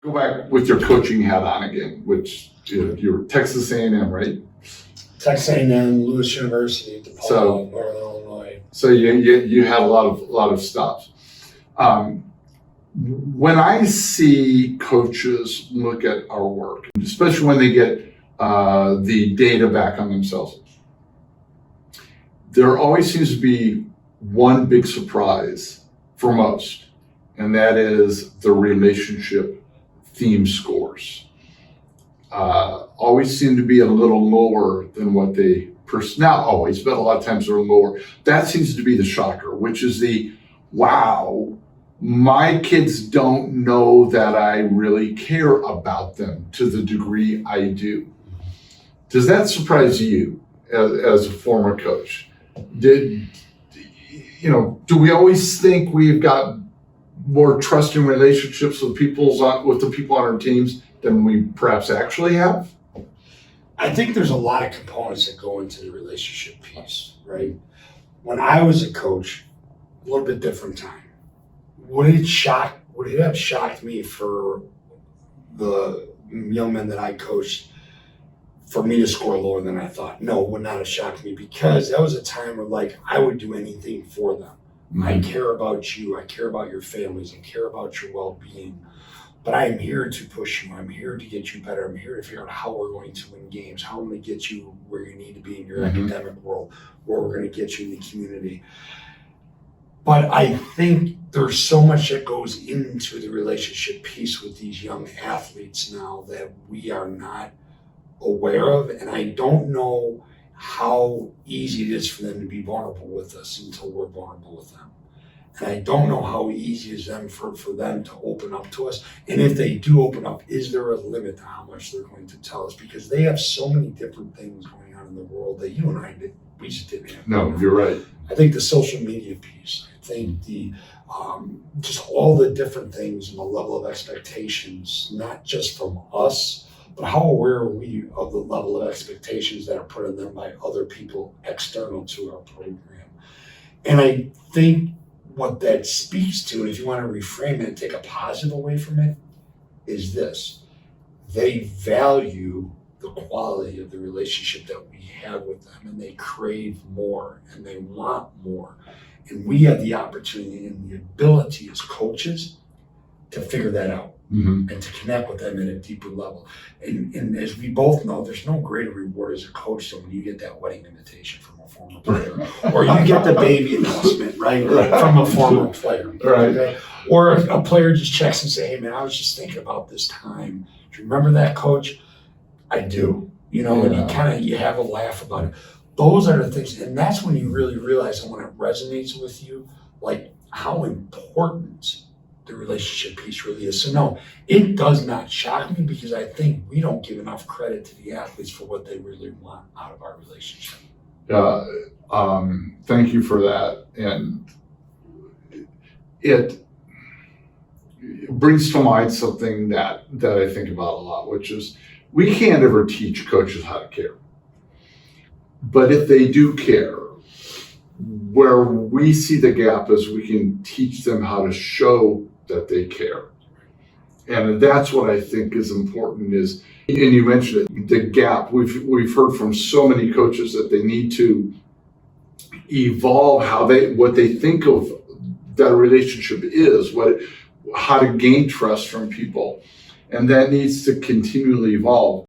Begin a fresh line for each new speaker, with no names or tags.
Go back with your coaching hat on again, which you're Texas A&M, right?
Texas A&M, Lewis University, DePaul, Northern Illinois.
So you had a lot of stops. When I see coaches look at our work, especially when they get the data back on themselves, there always seems to be one big surprise for most, and that is the relationship theme scores. Always seem to be a little lower than what they, not always, but a lot of times they're lower. That seems to be the shocker, which is wow, my kids don't know that I really care about them to the degree I do. Does that surprise you as a former coach? Do we always think we've got more trusting relationships with the people on our teams than we perhaps actually have?
I think there's a lot of components that go into the relationship piece, right? When I was a coach, a little bit different time. Would it have shocked me for the young men that I coached for me to score lower than I thought? No, it would not have shocked me, because that was a time where I would do anything for them. Mm-hmm. I care about you. I care about your families. I care about your well-being. But I am here to push you. I'm here to get you better. I'm here to figure out how we're going to win games, how I'm going to get you where you need to be in your academic world, where we're going to get you in the community. But I think there's so much that goes into the relationship piece with these young athletes now that we are not aware of. And I don't know how easy it is for them to be vulnerable with us until we're vulnerable with them. And I don't know how easy it is for them to open up to us. And if they do open up, is there a limit to how much they're going to tell us? Because they have so many different things going on in the world that you and I we just didn't have.
No, you're right.
I think the social media piece, I think the just all the different things and the level of expectations, not just from us, but how aware are we of the level of expectations that are put on them by other people external to our program? And I think what that speaks to, and if you want to reframe it and take a positive away from it, is this. They value the quality of the relationship that we have with them, and they crave more and they want more. And we have the opportunity and the ability as coaches to figure that out. Mm-hmm. And to connect with them at a deeper level. And as we both know, there's no greater reward as a coach than when you get that wedding invitation from a former player, or you get the baby announcement, right, from a former player.
Right.
Okay? Or a player just checks and say, hey man, I was just thinking about this time. Do you remember that, coach? I do. And you have a laugh about it. Those are the things, and that's when you really realize, and when it resonates with you, how important the relationship piece really is. So no, it does not shock me, because I think we don't give enough credit to the athletes for what they really want out of our relationship.
Thank you for that. And it brings to mind something that I think about a lot, which is we can't ever teach coaches how to care. But if they do care, where we see the gap is we can teach them how to show that they care. And that's what I think is important is, and you mentioned it, the gap. We've heard from so many coaches that they need to evolve what they think of that relationship is, how to gain trust from people. And that needs to continually evolve.